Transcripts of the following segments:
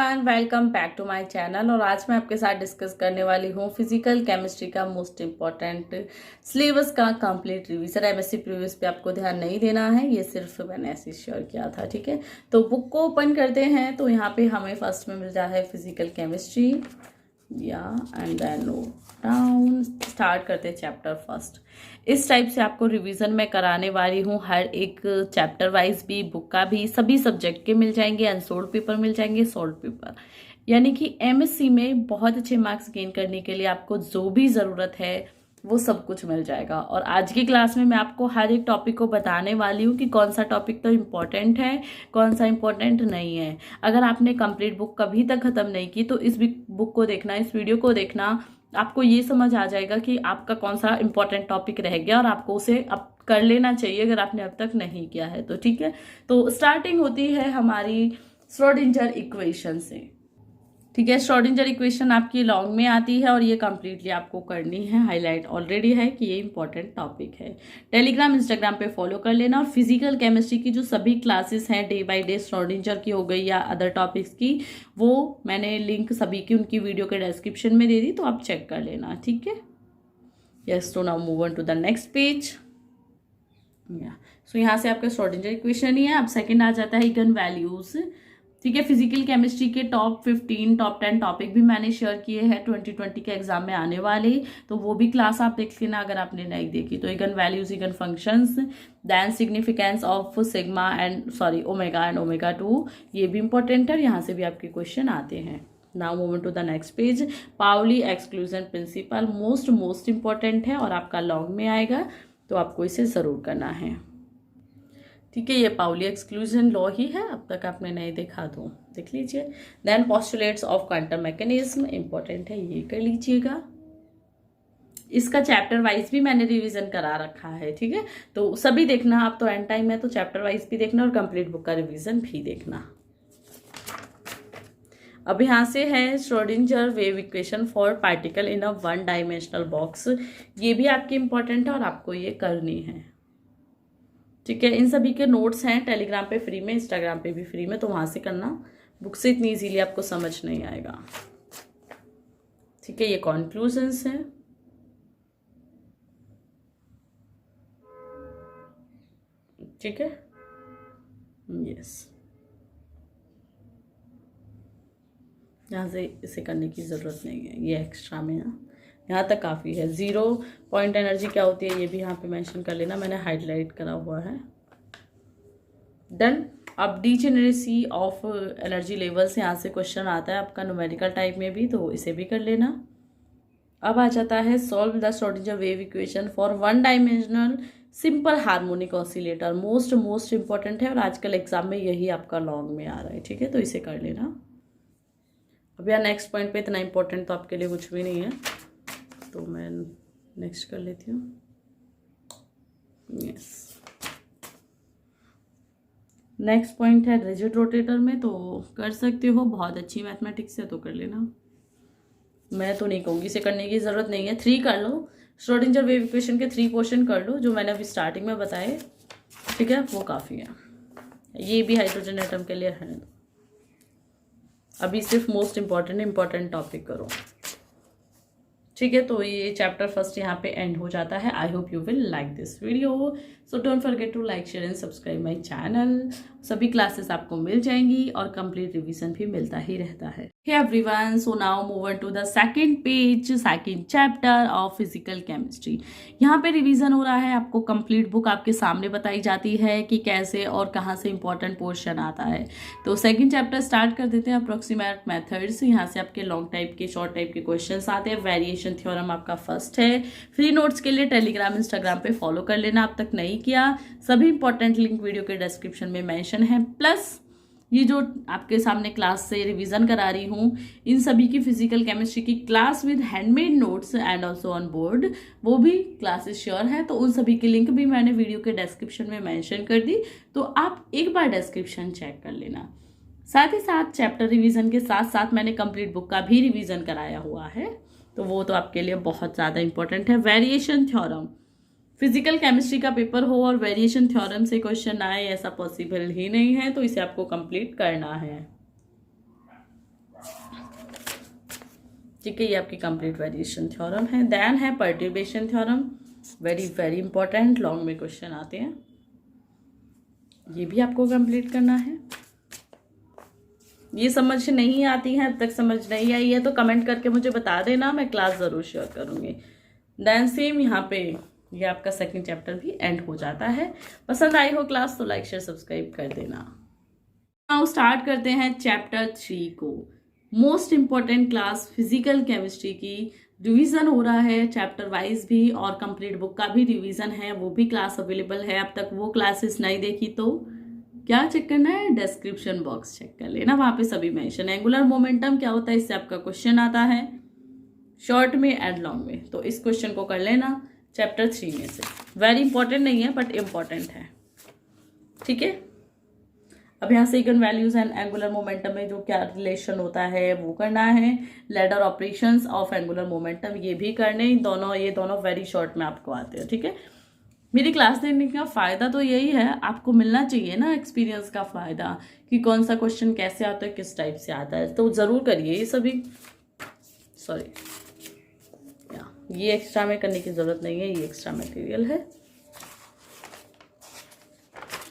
Everyone, welcome back to my channel. और आज मैं आपके साथ डिस्कस करने वाली हूँ फिजिकल केमिस्ट्री का मोस्ट इम्पॉर्टेंट सिलेबस का कंप्लीट रिवीजन। एमएससी प्रीवियस पे आपको ध्यान नहीं देना है, ये सिर्फ मैंने ऐसे शेयर किया था। ठीक है, तो बुक को ओपन करते हैं तो यहाँ पे हमें फर्स्ट में मिलता है physical chemistry and then note down. Start करते हैं चैप्टर फर्स्ट। इस टाइप से आपको रिवीजन में कराने वाली हूँ। हर एक चैप्टर वाइज भी बुक का भी सभी सब्जेक्ट के मिल जाएंगे, अनसोल्ड पेपर मिल जाएंगे, सोल्ड पेपर। यानी कि एमएससी में बहुत अच्छे मार्क्स गेन करने के लिए आपको जो भी ज़रूरत है वो सब कुछ मिल जाएगा। और आज की क्लास में मैं आपको हर एक टॉपिक को बताने वाली हूँ कि कौन सा टॉपिक तो इम्पोर्टेंट है, कौन सा इम्पोर्टेंट नहीं है। अगर आपने कंप्लीट बुक कभी तक ख़त्म नहीं की तो इस बुक को देखना, इस वीडियो को देखना, आपको ये समझ आ जाएगा कि आपका कौन सा इम्पोर्टेंट टॉपिक रह गया और आपको उसे अब कर लेना चाहिए अगर आपने अब तक नहीं किया है तो। ठीक है, तो स्टार्टिंग होती है हमारी श्रोडिंगर इक्वेशन से। ठीक है, श्रोडिंगर इक्वेशन आपकी लॉन्ग में आती है और ये कंप्लीटली आपको करनी है। हाईलाइट ऑलरेडी है कि ये इंपॉर्टेंट टॉपिक है। टेलीग्राम इंस्टाग्राम पे फॉलो कर लेना। और फिजिकल केमिस्ट्री की जो सभी क्लासेस हैं डे बाय डे, श्रोडिंगर की हो गई या अदर टॉपिक्स की, वो मैंने लिंक सभी की उनकी वीडियो के डिस्क्रिप्शन में दे दी, तो आप चेक कर लेना। ठीक है, यस। तो now move on to the next page. So यहाँ से आपका श्रोडिंगर इक्वेशन ही है। अब सेकेंड आ जाता है इगन वैल्यूज। ठीक है, फिजिकल केमिस्ट्री के टॉप 15 टॉप 10 टॉपिक भी मैंने शेयर किए हैं 2020 के एग्जाम में आने वाले, तो वो भी क्लास आप देख लेना अगर आपने नहीं देखी। तो eigen values, eigen functions, then significance of sigma and omega and omega 2, ये भी इंपॉर्टेंट है। यहाँ से भी आपके क्वेश्चन आते हैं। Now move to the next page. Pauli exclusion principle most important है और आपका लॉन्ग में आएगा, तो आपको इसे जरूर करना है। ठीक है, ये पाउली एक्सक्लूजन लॉ ही है, अब तक आपने नहीं देखा तो देख लीजिए। Then postulates of quantum mechanism important है, ये कर लीजिएगा। इसका चैप्टर वाइज भी मैंने रिवीजन करा रखा है। ठीक है, तो सभी देखना। आप तो एंड टाइम है तो चैप्टर वाइज भी देखना और कंप्लीट बुक का रिवीजन भी देखना। अब यहाँ से है Schrodinger wave equation for particle in a one dimensional box. ये भी आपकी इंपॉर्टेंट है और आपको ये करनी है। ठीक है, इन सभी के नोट्स हैं टेलीग्राम पे फ्री में, इंस्टाग्राम पे भी फ्री में, तो वहां से करना। बुक से इतनी इजीली आपको समझ नहीं आएगा। ठीक है, ये कॉन्क्लूजन्स हैं। ठीक है, यस। यहाँ से इसे करने की ज़रूरत नहीं है, ये एक्स्ट्रा में ना, यहाँ तक काफ़ी है। 0 पॉइंट एनर्जी क्या होती है ये भी यहाँ पे मेंशन कर लेना, मैंने हाईलाइट करा हुआ है। डन। अब डीजेनरेसी ऑफ एनर्जी लेवल्स, यहाँ से क्वेश्चन आता है आपका न्यूमेरिकल टाइप में भी, तो इसे भी कर लेना। अब आ जाता है solve the Schrodinger wave equation for one dimensional simple harmonic oscillator. Most important है और आजकल एग्जाम में यही आपका लॉन्ग में आ रहा है। ठीक है, तो इसे कर लेना। अब यार नेक्स्ट पॉइंट पे इतना इंपॉर्टेंट तो आपके लिए कुछ भी नहीं है, तो मैं नेक्स्ट कर लेती हूँ। यस, नेक्स्ट पॉइंट है रिजिड रोटेटर में, तो कर सकते हो। बहुत अच्छी मैथमेटिक्स है तो कर लेना। मैं तो नहीं कहूँगी इसे करने की ज़रूरत नहीं है। 3 कर लो, श्रोडिंगर वेव इक्वेशन के 3 क्वेश्चन कर लो जो मैंने अभी स्टार्टिंग में बताए। ठीक है, वो काफ़ी है। ये भी हाइड्रोजन एटम के लिए है। अभी सिर्फ मोस्ट इम्पॉर्टेंट टॉपिक करो। ठीक है, तो ये चैप्टर फर्स्ट यहाँ पे एंड हो जाता है। I hope you will like this video, so don't forget to like, share and subscribe my channel. सभी क्लासेस आपको मिल जाएंगी और कंप्लीट रिवीजन भी मिलता ही रहता है। Hey everyone, so now move on to the second page, second chapter of physical chemistry. यहाँ पे रिवीजन हो रहा है। आपको कंप्लीट बुक आपके सामने बताई जाती है कि कैसे और कहाँ से इंपॉर्टेंट पोर्शन आता है। तो सेकंड चैप्टर स्टार्ट कर देते हैं, अप्रोक्सीमेट मेथड्स। यहाँ से आपके लॉन्ग टाइप के, शॉर्ट टाइप के क्वेश्चन आते हैं। वेरिएशन थ्योरम आपका फर्स्ट है। फ्री नोट्स के लिए टेलीग्राम इंस्टाग्राम पे फॉलो कर लेना, अब तक नहीं किया। सभी इंपॉर्टेंट लिंक वीडियो के डिस्क्रिप्शन में मेंशन है। प्लस ये जो आपके सामने क्लास से रिवीजन करा रही हूँ, इन सभी की फिजिकल केमिस्ट्री की class with handmade notes and also on board, वो भी क्लासेस श्योर है। तो उन सभी की लिंक भी मैंने वीडियो के डिस्क्रिप्शन में मेंशन कर दी, तो आप एक बार डिस्क्रिप्शन चेक कर लेना। साथ ही साथ चैप्टर रिवीजन के साथ साथ मैंने कंप्लीट बुक का भी रिवीजन कराया हुआ है, तो वो तो आपके लिए बहुत ज़्यादा इंपॉर्टेंट है। वेरिएशन थ्योरम, फिजिकल केमिस्ट्री का पेपर हो और वेरिएशन थ्योरम से क्वेश्चन आए, ऐसा पॉसिबल ही नहीं है, तो इसे आपको कंप्लीट करना है। ठीक है, ये आपकी कंप्लीट वेरिएशन थ्योरम है। देन है perturbation theorem, very very important, long में क्वेश्चन आते हैं, ये भी आपको कंप्लीट करना है। ये समझ नहीं आती है, अब तक समझ नहीं आई है तो कमेंट करके मुझे बता देना, मैं क्लास ज़रूर शेयर करूँगी। देन सेम यहाँ पे ये आपका सेकंड चैप्टर भी एंड हो जाता है। पसंद आई हो क्लास तो लाइक शेयर सब्सक्राइब कर देना। नाउ स्टार्ट करते हैं चैप्टर 3 को। Most important class physical chemistry की रिवीजन हो रहा है, चैप्टर वाइज भी और कंप्लीट बुक का भी रिवीजन है, वो भी क्लास अवेलेबल है। अब तक वो क्लासेस नहीं देखी तो क्या चेक करना है, डिस्क्रिप्शन बॉक्स चेक कर लेना, वहां पे सभी मेंशन है। एंगुलर मोमेंटम क्या होता है, इससे आपका क्वेश्चन आता है शॉर्ट में एंड लॉन्ग में, तो इस क्वेश्चन को कर लेना चैप्टर 3 में से। वेरी इंपॉर्टेंट नहीं है बट इम्पॉर्टेंट है, ठीक है। अब यहाँ से eigen values and angular momentum में जो क्या रिलेशन होता है वो करना है। Ladder operations of angular momentum ये भी करने, ये दोनों वेरी शॉर्ट में आपको आते हैं, ठीक है। मेरी क्लास देने का फ़ायदा तो यही है, आपको मिलना चाहिए ना एक्सपीरियंस का फ़ायदा कि कौन सा क्वेश्चन कैसे आता है, किस टाइप से आता है, तो ज़रूर करिए ये सभी। सॉरी, ये एक्स्ट्रा में करने की ज़रूरत नहीं है, ये एक्स्ट्रा मटेरियल है।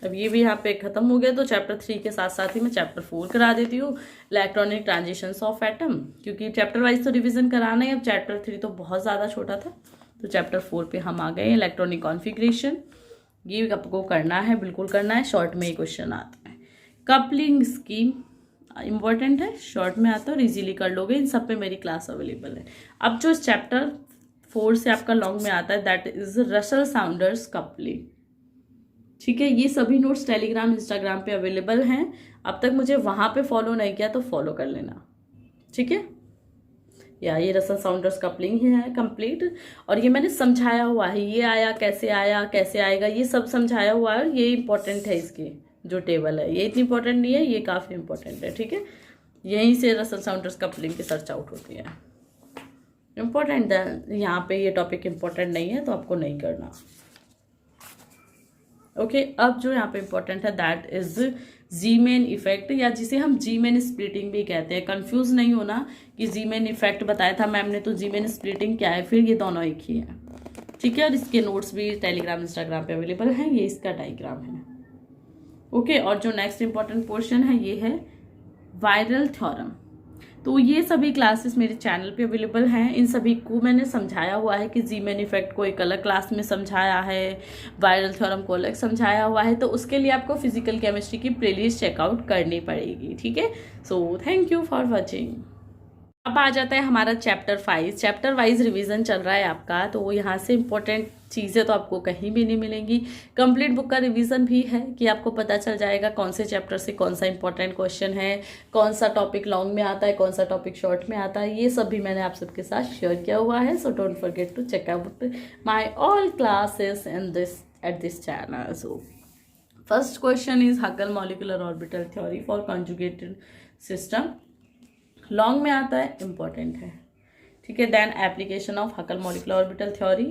अब ये भी यहाँ पे ख़त्म हो गया, तो चैप्टर 3 के साथ साथ ही मैं चैप्टर 4 करा देती हूँ, इलेक्ट्रॉनिक ट्रांजिशंस ऑफ एटम, क्योंकि चैप्टर वाइज तो रिवीजन कराना है। अब चैप्टर 3 तो बहुत ज़्यादा छोटा था, तो चैप्टर 4 पे हम आ गए। इलेक्ट्रॉनिक कॉन्फ़िगरेशन ये आपको करना है, बिल्कुल करना है, शॉर्ट में ही क्वेश्चन आता है। कपलिंग स्कीम इम्पॉर्टेंट है, शॉर्ट में आता है और इजीली कर लोगे, इन सब पे मेरी क्लास अवेलेबल है। अब जो इस चैप्टर 4 से आपका लॉन्ग में आता है that is Russell Saunders coupling, ठीक है। ये सभी नोट्स टेलीग्राम इंस्टाग्राम पे अवेलेबल हैं, अब तक मुझे वहां पे फॉलो नहीं किया तो फॉलो कर लेना, ठीक है। या ये रसल साउंडर्स कपलिंग ही है कंप्लीट, और ये मैंने समझाया हुआ है, ये आया कैसे आएगा, ये सब समझाया हुआ है। ये इंपॉर्टेंट है, इसकी जो टेबल है ये इतनी इंपॉर्टेंट नहीं है, ये काफ़ी इंपॉर्टेंट है, ठीक है। यहीं से रसल साउंडर्स कपलिंग की सर्च आउट होती है, इम्पॉर्टेंट है। यहाँ पे ये टॉपिक इम्पॉर्टेंट नहीं है तो आपको नहीं करना, ओके। अब जो यहाँ पे इम्पोर्टेंट है दैट इज जीमेन इफेक्ट, या जिसे हम जीमेन स्प्लिटिंग भी कहते हैं। कंफ्यूज नहीं होना कि जीमेन इफेक्ट बताया था मैम ने, तो जीमेन स्प्लिटिंग क्या है, फिर ये दोनों एक ही है, ठीक है। और इसके नोट्स भी टेलीग्राम इंस्टाग्राम पे अवेलेबल हैं, ये इसका डायग्राम है, ओके। और जो नेक्स्ट इंपॉर्टेंट पोर्शन है ये है वायरल थ्योरम, तो ये सभी क्लासेस मेरे चैनल पे अवेलेबल हैं। इन सभी को मैंने समझाया हुआ है कि जीमेन इफेक्ट को एक अलग क्लास में समझाया है, वायरल थ्योरम को अलग समझाया हुआ है, तो उसके लिए आपको फिजिकल केमिस्ट्री की प्लेलिस्ट चेकआउट करनी पड़ेगी, ठीक है। So thank you for watching. अब आ जाता है हमारा चैप्टर 5, चैप्टर वाइज रिवीजन चल रहा है आपका, तो यहाँ से इंपॉर्टेंट चीज़ें तो आपको कहीं भी नहीं मिलेंगी। कंप्लीट बुक का रिवीजन भी है कि आपको पता चल जाएगा कौन से चैप्टर से कौन सा इंपॉर्टेंट क्वेश्चन है, कौन सा टॉपिक लॉन्ग में आता है, कौन सा टॉपिक शॉर्ट में आता है, ये सब भी मैंने आप सबके साथ शेयर किया हुआ है। So don't forget to check out my all classes in this at this channel. So first question is Huckel molecular orbital theory for conjugated system, long में आता है, इम्पॉर्टेंट है, ठीक है। Then application of Huckel molecular orbital theory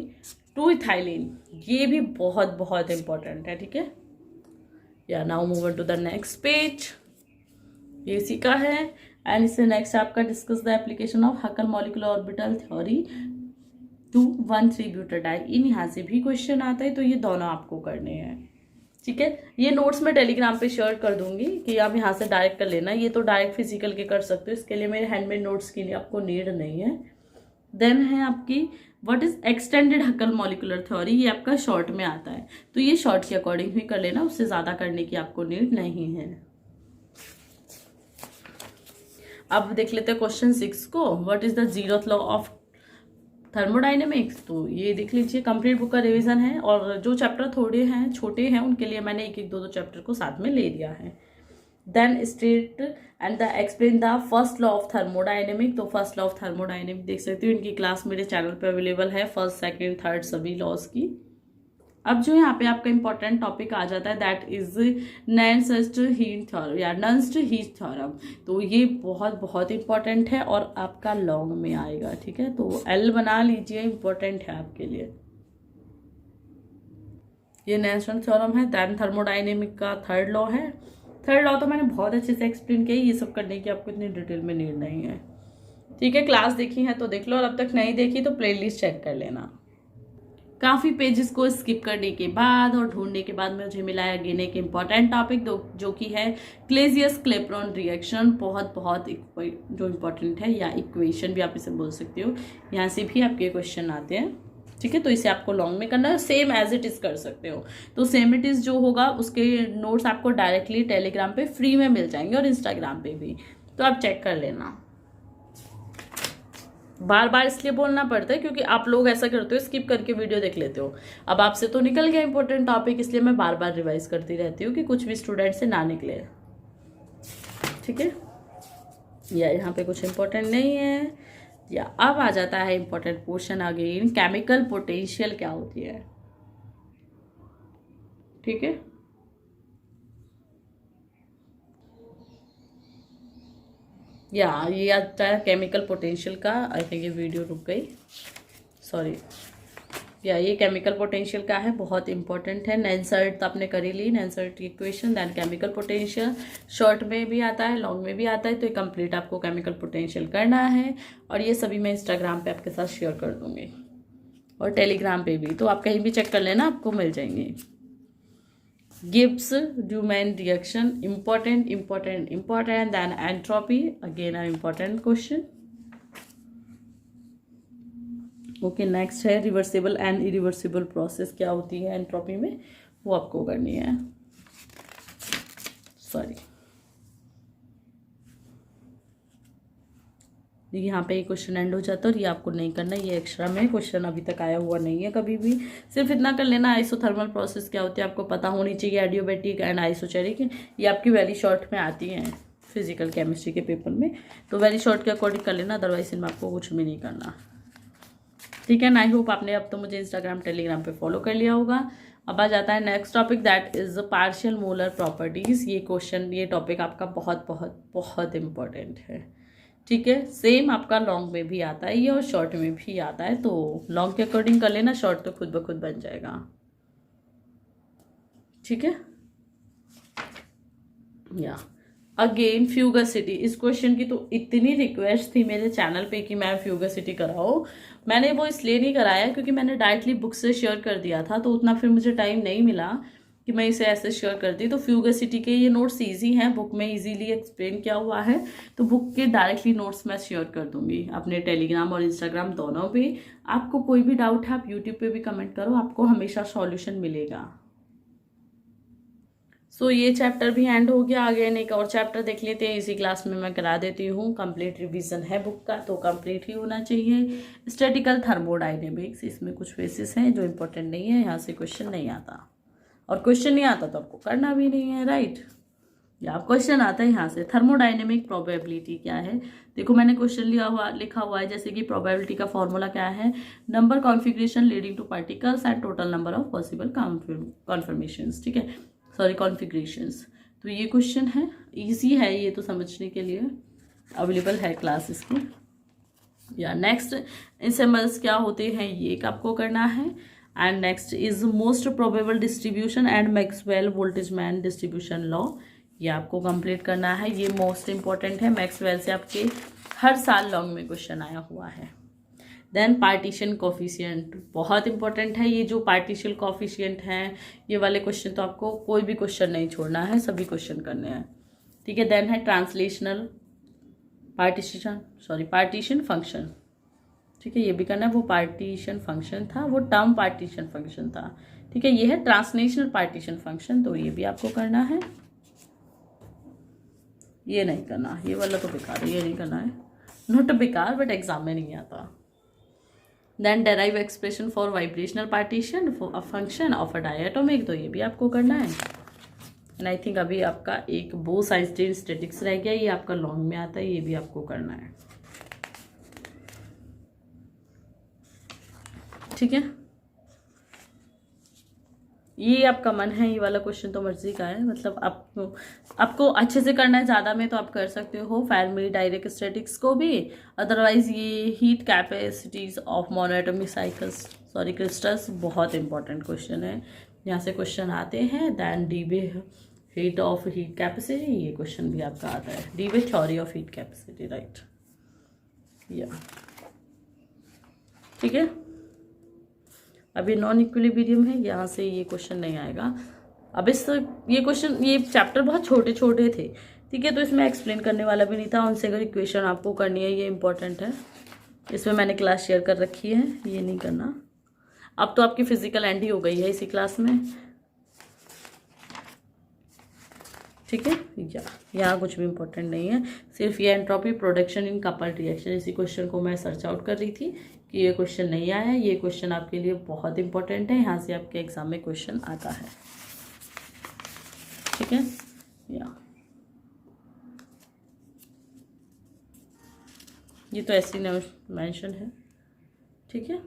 to ethylene, ये भी बहुत बहुत इंपॉर्टेंट है, ठीक है। या now move on to the next page, ये इसी का है। एंड इससे नेक्स्ट आपका discuss the application of Huckel molecular orbital theory to 1,3 butadiene, यहाँ से भी क्वेश्चन आता है, तो ये दोनों आपको करने हैं, ठीक है। ये नोट्स मैं टेलीग्राम पे शेयर कर दूंगी कि आप यहाँ से डायरेक्ट कर लेना, ये तो डायरेक्ट फिजिकल के कर सकते हो, इसके लिए मेरे हैंडमेड नोट्स के लिए आपको नीड नहीं है। देन है आपकी what is extended Huckel molecular theory, ये आपका शॉर्ट में आता है, तो ये शॉर्ट के अकॉर्डिंग भी कर लेना, उससे ज़्यादा करने की आपको नीड नहीं है। अब देख लेते हैं क्वेश्चन 6 को, what is the 0th law of thermodynamics, तो ये देख लीजिए, कंप्लीट बुक का रिवीजन है, और जो चैप्टर थोड़े हैं छोटे हैं उनके लिए मैंने एक एक दो चैप्टर को साथ में ले लिया है। Then state and the explain the first law of thermodynamic, तो फर्स्ट लॉ ऑफ थर्मोडाइनमिक देख सकते हो, इनकी क्लास मेरे चैनल पे अवेलेबल है, फर्स्ट सेकंड थर्ड सभी लॉज की। अब जो यहाँ पे आपका इंपॉर्टेंट टॉपिक आ जाता है दैट इज नन्स्ट हीट थ्योरम या नन्स्ट हीट थ्योरम, तो ये बहुत बहुत इंपॉर्टेंट है और आपका लॉन्ग में आएगा, ठीक है। तो एल बना लीजिए, इंपॉर्टेंट है आपके लिए। ये नन्स्ट थ्योरम है। दैन थर्मोडाइनेमिक का थर्ड लॉ है, थर्ड लॉ तो मैंने बहुत अच्छे से एक्सप्लेन किया, ये सब करने की आपको इतनी डिटेल में नीड नहीं है, ठीक है, क्लास देखी है तो देख लो, और अब तक नहीं देखी तो प्लेलिस्ट चेक कर लेना। काफ़ी पेजेस को स्किप करने के बाद और ढूंढने के बाद मुझे मिला है अगेन एक इम्पॉर्टेंट टॉपिक जो कि है क्लेजियस क्लेपेरॉन रिएक्शन। बहुत बहुत जो इम्पोर्टेंट है, या इक्वेशन भी आप इसे बोल सकते हो, यहाँ से भी आपके क्वेश्चन आते हैं। ठीक है, तो इसे आपको लॉन्ग में करना है, सेम एज इट इज़ कर सकते हो। तो सेम इट इज़ जो होगा उसके नोट्स आपको डायरेक्टली टेलीग्राम पे फ्री में मिल जाएंगे और इंस्टाग्राम पे भी, तो आप चेक कर लेना। बार बार इसलिए बोलना पड़ता है क्योंकि आप लोग ऐसा करते हो, स्किप करके वीडियो देख लेते हो। अब आपसे तो निकल गया इंपॉर्टेंट टॉपिक, इसलिए मैं बार बार रिवाइज करती रहती हूँ कि कुछ भी स्टूडेंट से ना निकले। ठीक है, या यहाँ पे कुछ इंपॉर्टेंट नहीं है, या अब आ जाता है important portion again, chemical potential क्या होती है। ठीक है, या ये आता है केमिकल पोटेंशियल का। आई थिंक ये वीडियो रुक गई, सॉरी। या ये केमिकल पोटेंशियल का है, बहुत इंपॉर्टेंट है। नेंसर्ट तो आपने करी ली, नेंसर्ट की equation, then chemical potential. Short में भी आता है, लॉन्ग में भी आता है, तो ये कंप्लीट आपको केमिकल पोटेंशियल करना है। और ये सभी मैं इंस्टाग्राम पे आपके साथ शेयर कर दूंगी और टेलीग्राम पे भी, तो आप कहीं भी चेक कर लेना, आपको मिल जाएंगे। Gibbs Duhem reaction, important, then entropy, again an important question. Okay, next है रिवर्सिबल एंड इरिवर्सिबल प्रोसेस क्या होती है एंट्रोपी में, वो आपको करनी है। सॉरी, यहाँ पे क्वेश्चन एंड हो जाता है और ये आपको नहीं करना, ये एक्स्ट्रा में क्वेश्चन अभी तक आया हुआ नहीं है कभी भी। सिर्फ इतना कर लेना, आइसोथर्मल प्रोसेस क्या होती है आपको पता होनी चाहिए, एडियोबैटिक एंड आइसोचेरिक, ये आपकी वेरी शॉर्ट में आती हैं फिजिकल केमिस्ट्री के पेपर में, तो वेरी शॉर्ट के अकॉर्डिंग कर लेना, अदरवाइज इनमें आपको कुछ भी नहीं करना। ठीक है, आई होप आपने अब तो मुझे इंस्टाग्राम टेलीग्राम पे फॉलो कर लिया होगा। अब आ जाता है next topic, that is partial molar properties. ये क्वेश्चन, ये टॉपिक आपका बहुत बहुत बहुत इंपॉर्टेंट है। ठीक है, सेम आपका लॉन्ग में भी आता है ये और शॉर्ट में भी आता है, तो लॉन्ग के अकॉर्डिंग कर लेना, शॉर्ट तो खुद ब खुद बन जाएगा। ठीक है, या अगेन फ्यूगसिटी, इस क्वेश्चन की तो इतनी रिक्वेस्ट थी मेरे चैनल पे कि मैं फ्यूगसिटी कराओ। मैंने वो इसलिए नहीं कराया क्योंकि मैंने डायरेक्टली बुक से शेयर कर दिया था, तो उतना फिर मुझे टाइम नहीं मिला कि मैं इसे ऐसे शेयर करती। तो फ्यूगसिटी के ये नोट्स इजी हैं, बुक में इजीली एक्सप्लेन किया हुआ है, तो बुक के डायरेक्टली नोट्स मैं शेयर कर दूंगी अपने टेलीग्राम और इंस्टाग्राम दोनों पे। आपको कोई भी डाउट है आप यूट्यूब पे भी कमेंट करो, आपको हमेशा सॉल्यूशन मिलेगा। सो ये चैप्टर भी एंड हो गया, आगे एक और चैप्टर देख लेते हैं, इसी क्लास में मैं करा देती हूँ। कंप्लीट रिवीजन है बुक का, तो कंप्लीट ही होना चाहिए। स्टैटिकल थर्मोडाइनेमिक्स, इसमें कुछ बेसिस हैं जो इंपॉर्टेंट नहीं है, यहाँ से क्वेश्चन नहीं आता, और क्वेश्चन नहीं आता तो आपको करना भी नहीं है, राइट। या क्वेश्चन आता है यहाँ से, थर्मोडाइनेमिक प्रोबेबिलिटी क्या है। देखो मैंने क्वेश्चन लिखा हुआ है, जैसे कि प्रोबेबिलिटी का फॉर्मूला क्या है, number configuration leading to particles and total number of possible conformations. ठीक है, सॉरी कॉन्फिग्रेशंस। तो ये क्वेश्चन है, इजी है ये तो, समझने के लिए अवेलेबल है क्लास इसकी। या नेक्स्ट इंसेमल्स क्या होते हैं, ये आपको करना है। And next is most probable distribution and Maxwell Boltzmann distribution law, ये आपको कंप्लीट करना है। ये मोस्ट इंपॉर्टेंट है, मैक्सवेल से आपके हर साल लॉन्ग में क्वेश्चन आया हुआ है। देन पार्टीशन कोफिशिएंट, बहुत इंपॉर्टेंट है। ये जो पार्टीशन कोफिशिएंट हैं, ये वाले क्वेश्चन तो आपको कोई भी क्वेश्चन नहीं छोड़ना है, सभी क्वेश्चन करने हैं। ठीक है, देन है ट्रांसलेशनल पार्टीशन फंक्शन। ठीक है, ये भी करना है, वो पार्टीशन फंक्शन था, वो टर्म पार्टीशन फंक्शन था। ठीक है, ये है ट्रांसलेशनल पार्टीशन फंक्शन, तो ये भी आपको करना है। ये नहीं करना, ये वाला तो बेकार है, ये नहीं करना है, नॉट बेकार बट एग्जाम में नहीं आता। Then derive expression for vibrational partition for a function of a diatomic, तो ये भी आपको करना है। एंड आई थिंक अभी आपका एक बोस आइंस्टीन स्टैटिक्स रह गया, ये आपका लॉन्ग में आता है, ये भी आपको करना है। ठीक है, ये आपका मन है, ये वाला क्वेश्चन तो मर्जी का है, मतलब आपको अच्छे से करना है, ज़्यादा में तो आप कर सकते हो फेर्मी डायरेक्ट स्टैटिक्स को भी। अदरवाइज ये heat capacities of monoatomic crystals बहुत इंपॉर्टेंट क्वेश्चन है, यहाँ से क्वेश्चन आते हैं। Then Debye heat of heat capacity, ये क्वेश्चन भी आपका आता है, Debye theory of heat capacity, right. या ठीक है। अभी नॉन इक्विलिब्रियम है, यहाँ से ये क्वेश्चन नहीं आएगा। अब इस ये क्वेश्चन, ये चैप्टर बहुत छोटे छोटे थे, ठीक है, तो इसमें एक्सप्लेन करने वाला भी नहीं था। उनसे अगर इक्वेशन आपको करनी है, ये इंपॉर्टेंट है, इसमें मैंने क्लास शेयर कर रखी है, ये नहीं करना। अब तो आपकी फिजिकल एंड ही हो गई है इसी क्लास में, ठीक है। यहाँ कुछ भी इंपॉर्टेंट नहीं है, सिर्फ ये entropy production in coupled reaction, इसी क्वेश्चन को मैं सर्च आउट कर रही थी कि ये क्वेश्चन नहीं आया। ये क्वेश्चन आपके लिए बहुत इंपॉर्टेंट है, यहाँ से आपके एग्जाम में क्वेश्चन आता है, ठीक है। ये तो ऐसी मेंशन है, ठीक है।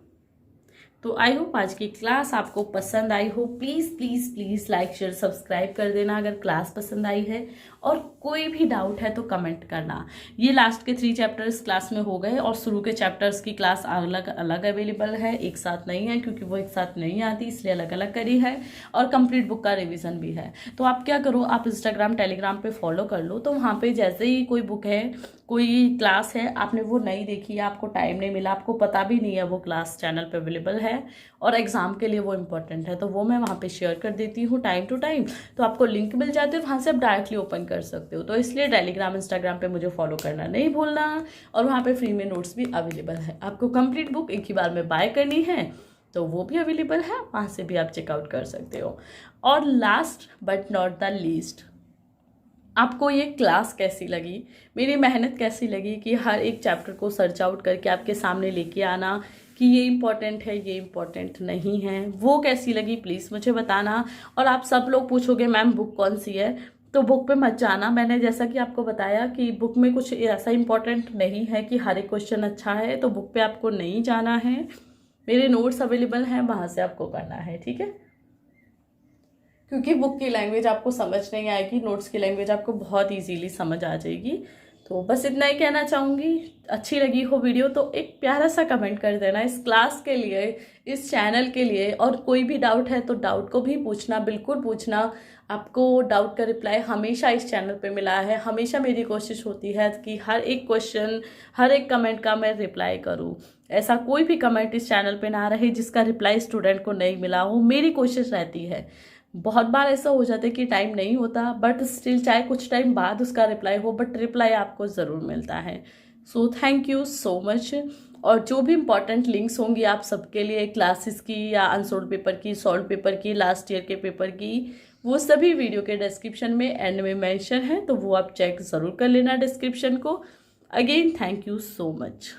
तो आई होप आज की क्लास आपको पसंद आई हो। Please please please like share subscribe कर देना अगर क्लास पसंद आई है, और कोई भी डाउट है तो कमेंट करना। ये लास्ट के 3 चैप्टर्स क्लास में हो गए, और शुरू के चैप्टर्स की क्लास अलग अलग अवेलेबल है, एक साथ नहीं है, क्योंकि वो एक साथ नहीं आती, इसलिए अलग अलग करी है। और कंप्लीट बुक का रिविज़न भी है। तो आप क्या करो, आप इंस्टाग्राम टेलीग्राम पे फॉलो कर लो, तो वहाँ पे जैसे ही कोई बुक है, कोई क्लास है, आपने वो नहीं देखी है, आपको टाइम नहीं मिला, आपको पता भी नहीं है वो क्लास चैनल पे अवेलेबल है, और एग्जाम के लिए वो इम्पोर्टेंट है, तो वो मैं वहाँ पे शेयर कर देती हूँ टाइम टू टाइम, तो आपको लिंक मिल जाती है, वहाँ से आप डायरेक्टली ओपन कर सकते हो। तो इसलिए टेलीग्राम इंस्टाग्राम पे मुझे फॉलो करना नहीं भूलना, और वहाँ पे फ्री में नोट्स भी अवेलेबल है। आपको कंप्लीट बुक एक ही बार में बाय करनी है तो वो भी अवेलेबल है, वहाँ से भी आप चेकआउट कर सकते हो। और last but not the least, आपको ये क्लास कैसी लगी, मेरी मेहनत कैसी लगी कि हर एक चैप्टर को सर्च आउट करके आपके सामने लेके आना कि ये इम्पॉर्टेंट है, ये इम्पॉर्टेंट नहीं है, वो कैसी लगी प्लीज़ मुझे बताना। और आप सब लोग पूछोगे मैम बुक कौन सी है, तो बुक पे मत जाना। मैंने जैसा कि आपको बताया कि बुक में कुछ ऐसा इम्पॉर्टेंट नहीं है कि हर एक क्वेश्चन अच्छा है, तो बुक पे आपको नहीं जाना है। मेरे नोट्स अवेलेबल हैं, वहाँ से आपको करना है, ठीक है। क्योंकि बुक की लैंग्वेज आपको समझ नहीं आएगी, नोट्स की लैंग्वेज आपको बहुत इजीली समझ आ जाएगी। तो बस इतना ही कहना चाहूँगी। अच्छी लगी हो वीडियो तो एक प्यारा सा कमेंट कर देना इस क्लास के लिए, इस चैनल के लिए। और कोई भी डाउट है तो डाउट को भी पूछना, बिल्कुल पूछना। आपको डाउट का रिप्लाई हमेशा इस चैनल पे मिला है, हमेशा मेरी कोशिश होती है कि हर एक क्वेश्चन, हर एक कमेंट का मैं रिप्लाई करूँ। ऐसा कोई भी कमेंट इस चैनल पे ना रहे जिसका रिप्लाई स्टूडेंट को नहीं मिला हो, मेरी कोशिश रहती है। बहुत बार ऐसा हो जाता है कि टाइम नहीं होता, बट स्टिल चाहे कुछ टाइम बाद उसका रिप्लाई हो, बट रिप्लाई आपको ज़रूर मिलता है। So thank you so much. और जो भी इंपॉर्टेंट लिंक्स होंगी आप सबके लिए, क्लासेस की या अनसोल्ड पेपर की, सॉल्व पेपर की, लास्ट ईयर के पेपर की, वो सभी वीडियो के डिस्क्रिप्शन में एंड में मेंशन है, तो वो आप चेक ज़रूर कर लेना डिस्क्रिप्शन को। Again thank you so much.